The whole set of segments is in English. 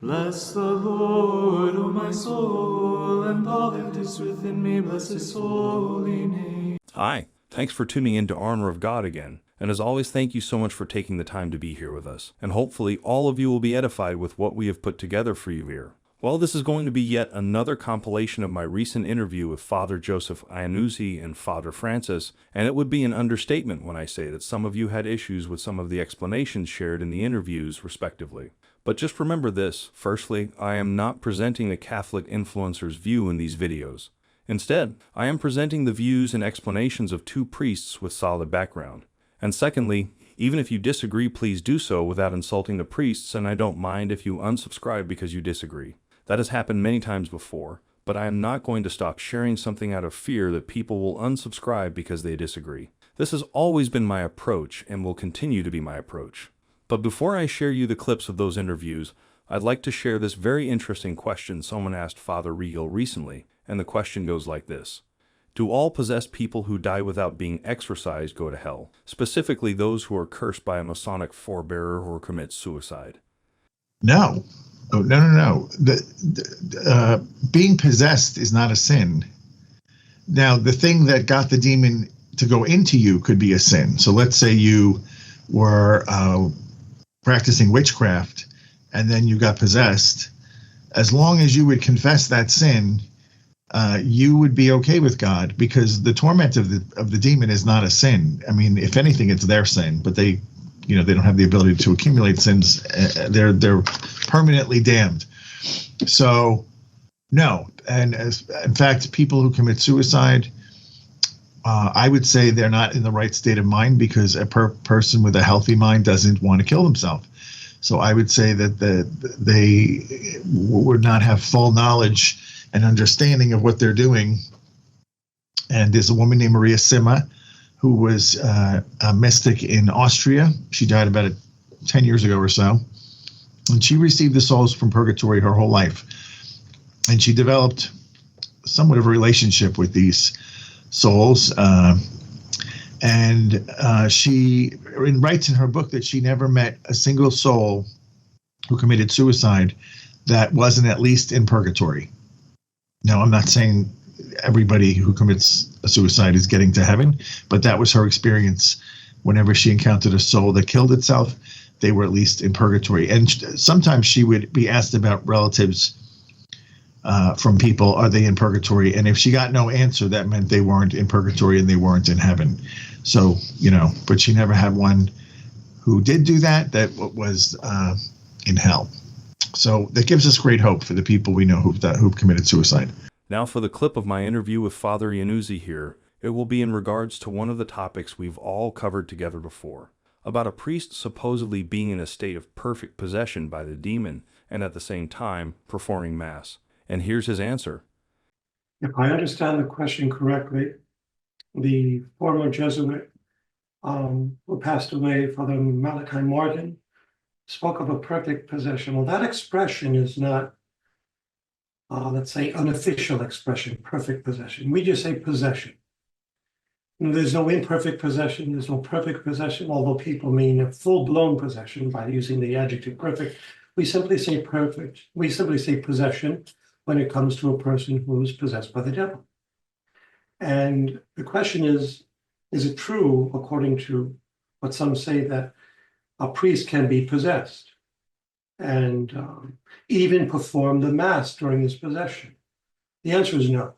Bless the Lord, O my soul, and all that is within me, bless his holy name. Hi, thanks for tuning in to Armor of God again. And as always, thank you so much for taking the time to be here with us. And hopefully all of you will be edified with what we have put together for you here. Well, this is going to be yet another compilation of my recent interview with Father Joseph Iannuzzi and Father Francis, and it would be an understatement when I say that some of you had issues with some of the explanations shared in the interviews, respectively. But just remember this: firstly, I am not presenting the Catholic influencer's view in these videos. Instead, I am presenting the views and explanations of two priests with solid background. And secondly, even if you disagree, please do so without insulting the priests, and I don't mind if you unsubscribe because you disagree. That has happened many times before, but I am not going to stop sharing something out of fear that people will unsubscribe because they disagree. This has always been my approach and will continue to be my approach. But before I share you the clips of those interviews, I'd like to share this very interesting question someone asked Father Reehil recently, and the question goes like this. Do all possessed people who die without being exorcised go to hell, specifically those who are cursed by a Masonic forebearer or commit suicide? No. Oh, no. Being possessed is not a sin. Now, the thing that got the demon to go into you could be a sin. So let's say you were practicing witchcraft and then you got possessed. As long as you would confess that sin, you would be okay with God, because the torment of the demon is not a sin. I mean, if anything, it's their sin, but they don't have the ability to accumulate sins. They're permanently damned. So, no. And in fact, people who commit suicide, I would say they're not in the right state of mind, because a person with a healthy mind doesn't want to kill themselves. So I would say that they would not have full knowledge and understanding of what they're doing. And there's a woman named Maria Sima, who was a mystic in Austria. She died about 10 years ago or so. And she received the souls from Purgatory her whole life. And she developed somewhat of a relationship with these souls. She writes in her book that she never met a single soul who committed suicide that wasn't at least in Purgatory. Now, I'm not saying everybody who commits a suicide is getting to heaven, but that was her experience. Whenever she encountered a soul that killed itself, they were at least in Purgatory. And sometimes she would be asked about relatives from people, are they in Purgatory? And if she got no answer, that meant they weren't in Purgatory and they weren't in heaven. So, but she never had one who did do that was in hell. So that gives us great hope for the people we know who've committed suicide. Now for the clip of my interview with Father Iannuzzi here, it will be in regards to one of the topics we've all covered together before, about a priest supposedly being in a state of perfect possession by the demon and at the same time performing Mass. And here's his answer. If I understand the question correctly, the former Jesuit who passed away, Father Malachi Morgan, spoke of a perfect possession. Well, that expression is not, let's say, unofficial expression, perfect possession. We just say possession. There's no imperfect possession, there's no perfect possession, although people mean a full-blown possession by using the adjective perfect. We simply say perfect. We simply say possession when it comes to a person who's possessed by the devil. And the question is it true, according to what some say, that a priest can be possessed and even perform the Mass during his possession? The answer is no.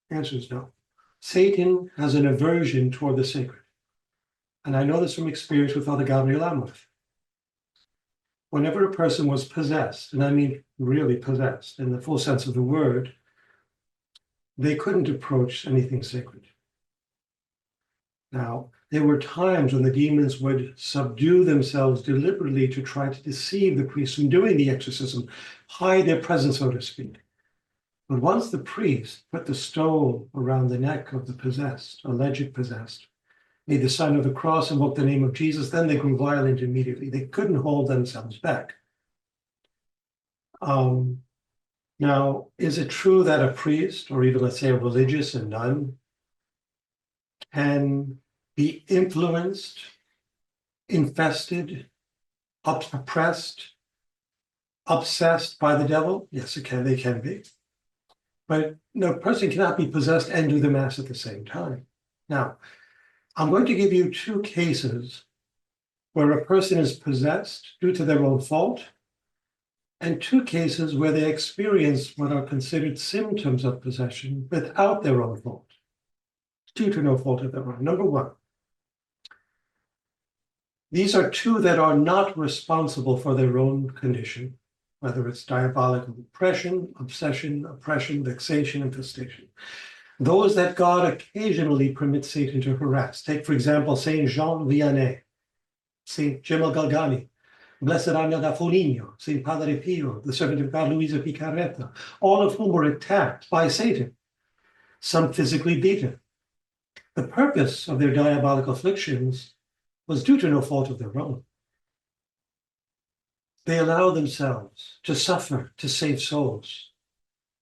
The answer is no. Satan has an aversion toward the sacred. And I know this from experience with Father Gabriel Amorth. Whenever a person was possessed, and I mean really possessed in the full sense of the word, they couldn't approach anything sacred. Now, there were times when the demons would subdue themselves deliberately to try to deceive the priest from doing the exorcism, hide their presence, so to speak. But once the priest put the stole around the neck of the possessed, alleged possessed, made the sign of the cross, invoked the name of Jesus, then they grew violent immediately. They couldn't hold themselves back. Now, is it true that a priest, or even let's say a religious, a nun, can be influenced, infested, oppressed, obsessed by the devil? Yes, they can be. But no person cannot be possessed and do the Mass at the same time. Now, I'm going to give you two cases where a person is possessed due to their own fault, and two cases where they experience what are considered symptoms of possession without their own fault, due to no fault of their own. Number one, these are two that are not responsible for their own condition, whether it's diabolical oppression, obsession, oppression, vexation, infestation. Those that God occasionally permits Satan to harass. Take, for example, Saint Jean Vianney, Saint Gemma Galgani, Blessed Anna da Foligno, Saint Padre Pio, the servant of God Luisa Picaretta, all of whom were attacked by Satan, some physically beaten. The purpose of their diabolical afflictions was due to no fault of their own. They allowed themselves to suffer to save souls,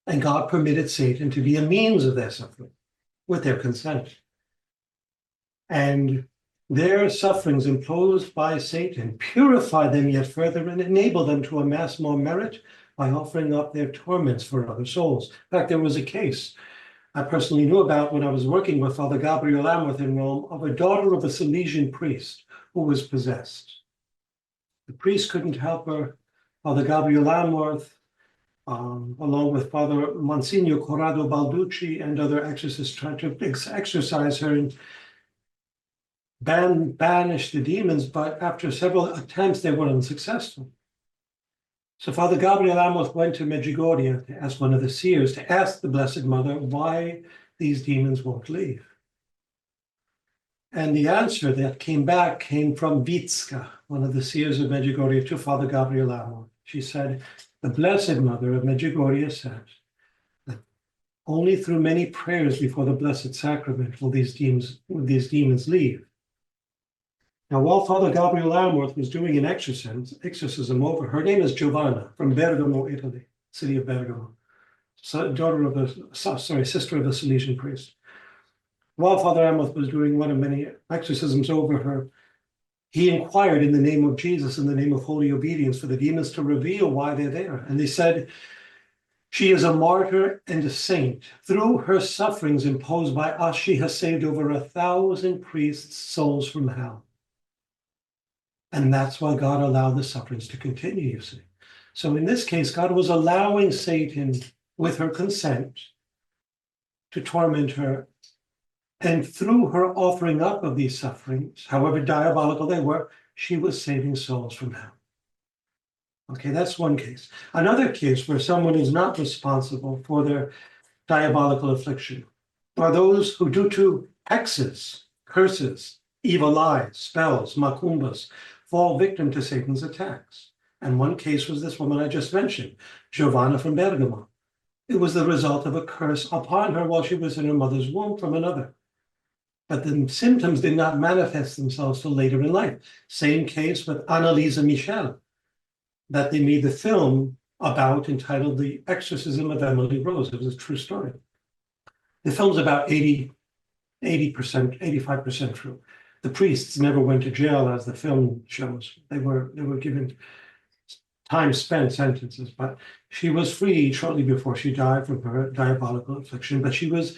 and God permitted Satan to be a means of their suffering with their consent. And their sufferings imposed by Satan purify them yet further and enable them to amass more merit by offering up their torments for other souls. In fact, there was a case I personally knew about when I was working with Father Gabriel Amworth in Rome of a daughter of a Salesian priest who was possessed. The priest couldn't help her. Father Gabriel Amworth, along with Father Monsignor Corrado Balducci and other exorcists, tried to exorcise her and banish the demons, but after several attempts, they were unsuccessful. So Father Gabriel Amworth went to Medjugorje to ask one of the seers to ask the Blessed Mother why these demons won't leave. And the answer that came back came from Vitska, one of the seers of Medjugorje, to Father Gabriel Amworth. She said, the Blessed Mother of Medjugorje said that only through many prayers before the Blessed Sacrament will these demons leave. Now, while Father Gabriel Amworth was doing an exorcism over, her name is Giovanna from Bergamo, Italy, city of Bergamo, sister of a Salesian priest. While Father Amworth was doing one of many exorcisms over her, he inquired in the name of Jesus, in the name of holy obedience, for the demons to reveal why they're there. And they said, she is a martyr and a saint. Through her sufferings imposed by us, she has saved over 1,000 priests' souls from hell. And that's why God allowed the sufferings to continue, you see. So in this case, God was allowing Satan, with her consent, to torment her. And through her offering up of these sufferings, however diabolical they were, she was saving souls from hell. Okay, that's one case. Another case where someone is not responsible for their diabolical affliction are those who, due to hexes, curses, evil eyes, spells, macumbas, fall victim to Satan's attacks. And one case was this woman I just mentioned, Giovanna from Bergamo. It was the result of a curse upon her while she was in her mother's womb from another. But the symptoms did not manifest themselves till later in life. Same case with Anneliese Michel, that they made the film about, entitled The Exorcism of Emily Rose. It was a true story. The film's about 80%, 85% true. The priests never went to jail, as the film shows. They were given time spent sentences, but she was free shortly before she died from her diabolical affliction. But she was,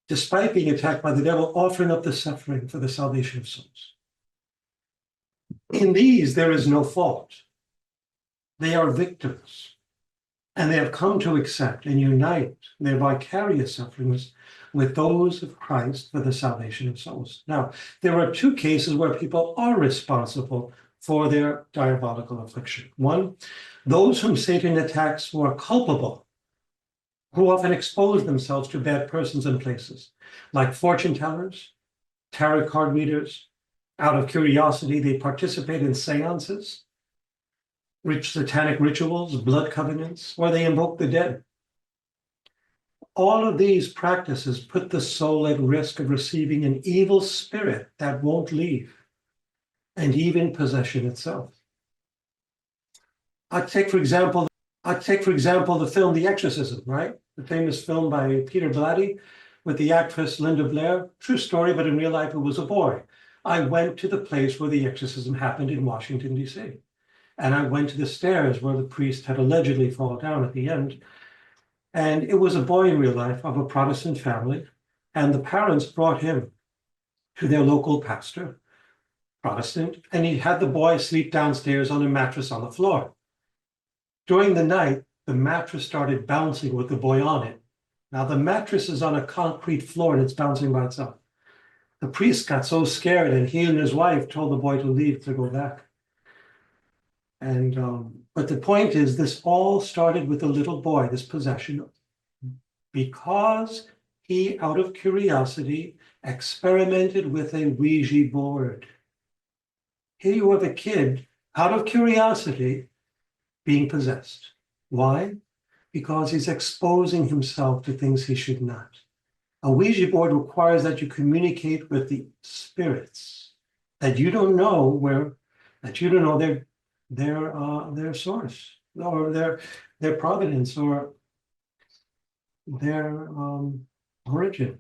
despite being attacked by the devil, offering up the suffering for the salvation of souls. In these, there is no fault. They are victims, and they have come to accept and unite their vicarious sufferings with those of Christ for the salvation of souls. Now, there are two cases where people are responsible for their diabolical affliction. One, those whom Satan attacks who are culpable, who often expose themselves to bad persons and places, like fortune tellers, tarot card readers. Out of curiosity, they participate in seances, satanic rituals, blood covenants, or they invoke the dead. All of these practices put the soul at risk of receiving an evil spirit that won't leave, and even possession itself. I take, for example, the film The Exorcism, right? The famous film by Peter Blatty with the actress Linda Blair. True story, but in real life it was a boy. I went to the place where the exorcism happened in Washington, D.C. And I went to the stairs where the priest had allegedly fallen down at the end. And it was a boy in real life of a Protestant family. And the parents brought him to their local pastor, Protestant, and he had the boy sleep downstairs on a mattress on the floor. During the night, the mattress started bouncing with the boy on it. Now, the mattress is on a concrete floor and it's bouncing by itself. The priest got so scared, and he and his wife told the boy to leave to go back. But the point is, this all started with a little boy, this possession, because he, out of curiosity, experimented with a Ouija board. Here you have a kid, out of curiosity, being possessed. Why? Because he's exposing himself to things he should not. A Ouija board requires that you communicate with the spirits that you don't know their source or their providence or their origin.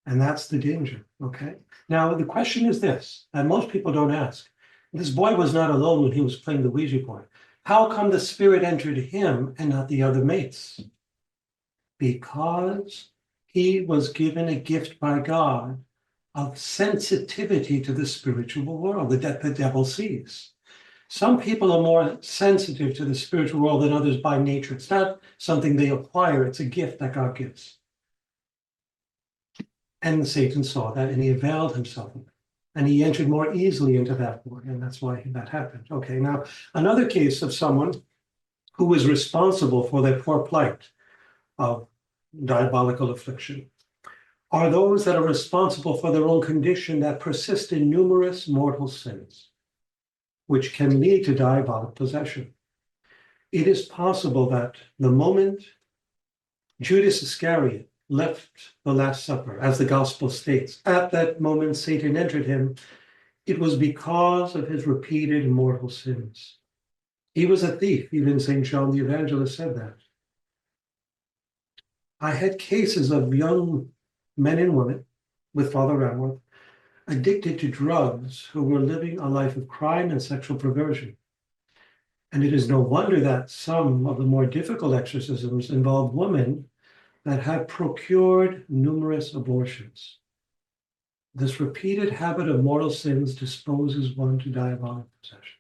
And that's the danger, okay? Now, the question is this, and most people don't ask. This boy was not alone when he was playing the Ouija board. How come the spirit entered him and not the other mates? Because he was given a gift by God of sensitivity to the spiritual world that the devil sees. Some people are more sensitive to the spiritual world than others by nature. It's not something they acquire, it's a gift that God gives. And Satan saw that, and he availed himself of it. And he entered more easily into that world, and that's why that happened. Okay, now, another case of someone who was responsible for their poor plight of diabolical affliction are those that are responsible for their own condition that persist in numerous mortal sins, which can lead to diabolic possession. It is possible that the moment Judas Iscariot left the Last Supper, as the gospel states, at that moment Satan entered him, it was because of his repeated mortal sins. He was a thief. Even St. John the Evangelist said that. I had cases of young men and women with Father Ramworth addicted to drugs who were living a life of crime and sexual perversion. And it is no wonder that some of the more difficult exorcisms involved women that had procured numerous abortions. This repeated habit of mortal sins disposes one to diabolic possession.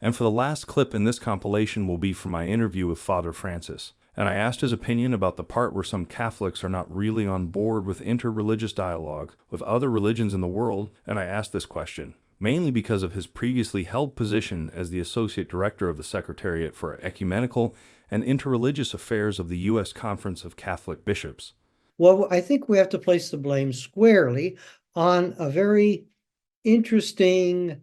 And for the last clip in this compilation will be from my interview with Father Francis. And I asked his opinion about the part where some Catholics are not really on board with interreligious dialogue with other religions in the world, and I asked this question, mainly because of his previously held position as the Associate Director of the Secretariat for Ecumenical and Interreligious Affairs of the U.S. Conference of Catholic Bishops. Well, I think we have to place the blame squarely on a very interesting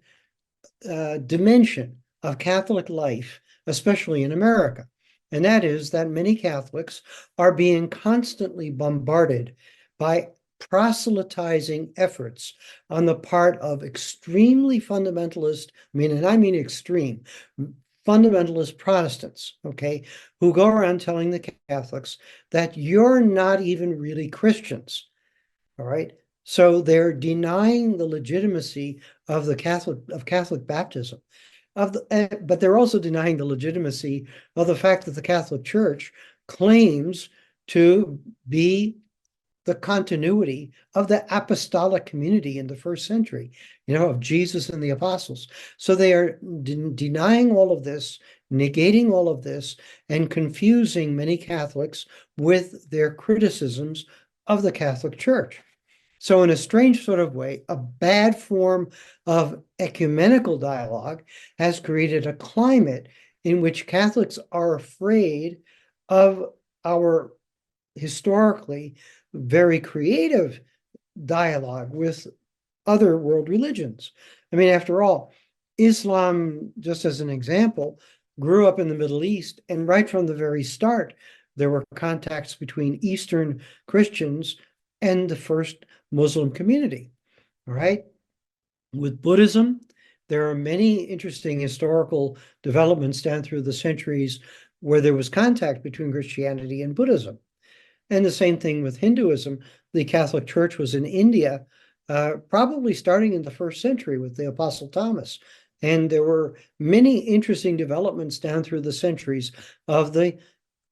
dimension of Catholic life, especially in America. And that is that many Catholics are being constantly bombarded by proselytizing efforts on the part of extremely fundamentalist, and I mean extreme, fundamentalist Protestants, okay, who go around telling the Catholics that you're not even really Christians, all right? So they're denying the legitimacy of Catholic baptism. But they're also denying the legitimacy of the fact that the Catholic Church claims to be the continuity of the apostolic community in the first century, of Jesus and the apostles. So they are denying all of this, negating all of this, and confusing many Catholics with their criticisms of the Catholic Church. So in a strange sort of way, a bad form of ecumenical dialogue has created a climate in which Catholics are afraid of our historically very creative dialogue with other world religions. After all, Islam, just as an example, grew up in the Middle East, and right from the very start, there were contacts between Eastern Christians and the first Muslim community, all right? With Buddhism, there are many interesting historical developments down through the centuries where there was contact between Christianity and Buddhism. And the same thing with Hinduism. The Catholic Church was in India, probably starting in the first century with the Apostle Thomas And there were many interesting developments down through the centuries of the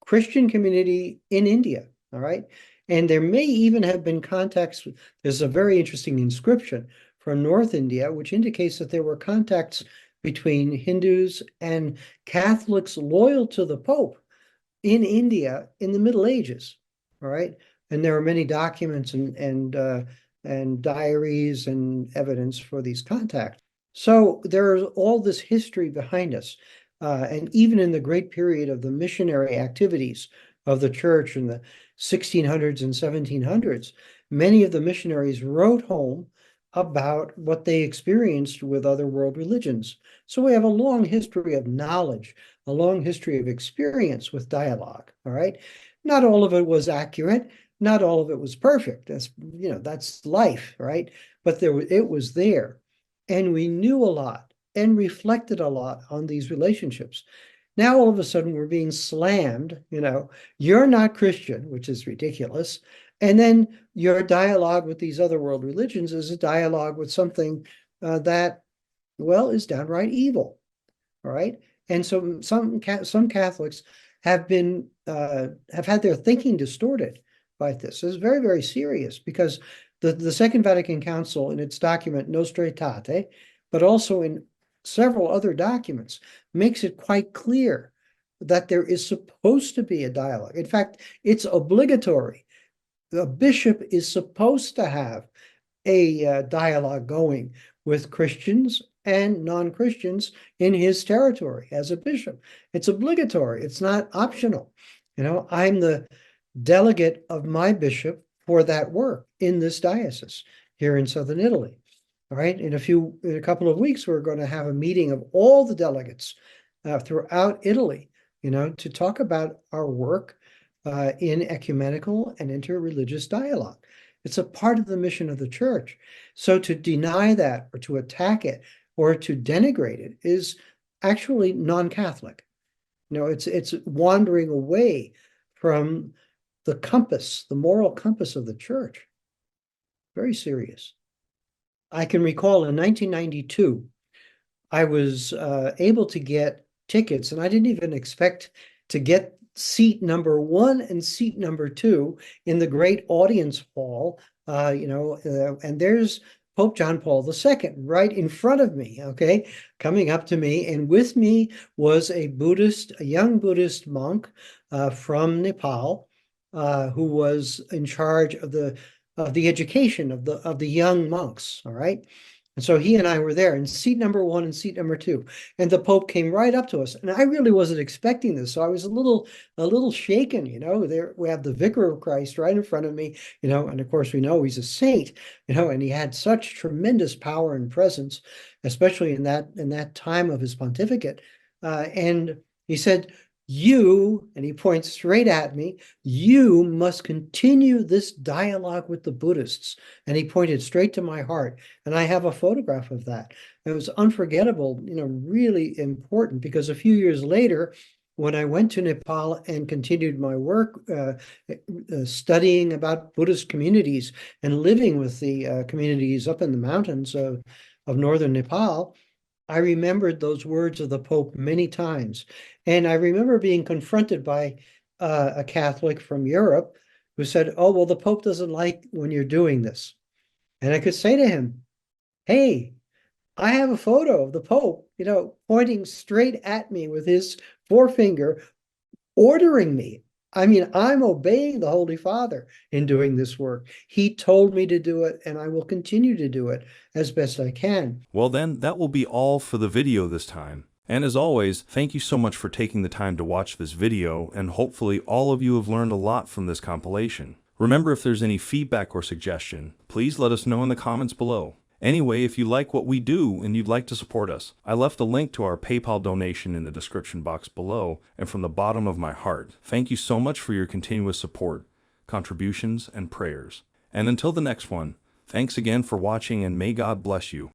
Christian community in India, all right? And there may even have been contacts. There's a very interesting inscription from North India, which indicates that there were contacts between Hindus and Catholics loyal to the Pope in India in the Middle Ages, all right? And there are many documents and diaries and evidence for these contacts. So there's all this history behind us. And even in the great period of the missionary activities of the church in the 1600s and 1700s, many of the missionaries wrote home about what they experienced with other world religions. So we have a long history of knowledge, a long history of experience with dialogue, all right? Not all of it was accurate, not all of it was perfect. That's life, right? But it was there. And we knew a lot and reflected a lot on these relationships. Now, all of a sudden, we're being slammed, you're not Christian, which is ridiculous. And then your dialogue with these other world religions is a dialogue with something that, well, is downright evil, all right? And so some Catholics have had their thinking distorted by this. It's very, very serious because the Second Vatican Council, in its document Nostra Aetate, but also in several other documents, makes it quite clear that there is supposed to be a dialogue. In fact, it's obligatory. The bishop is supposed to have a dialogue going with Christians and non-Christians in his territory as a bishop. It's obligatory. It's not optional. I'm the delegate of my bishop for that work in this diocese here in southern Italy. All right. In a couple of weeks, we're going to have a meeting of all the delegates throughout Italy, to talk about our work in ecumenical and interreligious dialogue. It's a part of the mission of the church. So to deny that or to attack it or to denigrate it is actually non-Catholic. It's wandering away from the compass, the moral compass of the church. Very serious. I can recall in 1992, I was able to get tickets, and I didn't even expect to get seat number 1 and seat number 2 in the great audience hall, and there's Pope John Paul II right in front of me, okay, coming up to me. And with me was a young Buddhist monk from Nepal, who was in charge of the education of the young monks. All right. And so he and I were there in seat number 1 and seat number 2. And the Pope came right up to us. And I really wasn't expecting this. So I was a little shaken, There we have the Vicar of Christ right in front of me, and of course we know he's a saint, and he had such tremendous power and presence, especially in that time of his pontificate. And he said, and he points straight at me, you must continue this dialogue with the Buddhists. And he pointed straight to my heart. And I have a photograph of that. It was unforgettable, really important, because a few years later, when I went to Nepal and continued my work studying about Buddhist communities and living with the communities up in the mountains of northern Nepal, I remembered those words of the Pope many times. And I remember being confronted by a Catholic from Europe who said, oh, well, the Pope doesn't like when you're doing this. And I could say to him, hey, I have a photo of the Pope, pointing straight at me with his forefinger, ordering me. I mean, I'm obeying the Holy Father in doing this work. He told me to do it, and I will continue to do it as best I can. Well then, that will be all for the video this time. And as always, thank you so much for taking the time to watch this video, and hopefully all of you have learned a lot from this compilation. Remember, if there's any feedback or suggestion, please let us know in the comments below. Anyway, if you like what we do and you'd like to support us, I left a link to our PayPal donation in the description box below, and from the bottom of my heart, thank you so much for your continuous support, contributions, and prayers. And until the next one, thanks again for watching, and may God bless you.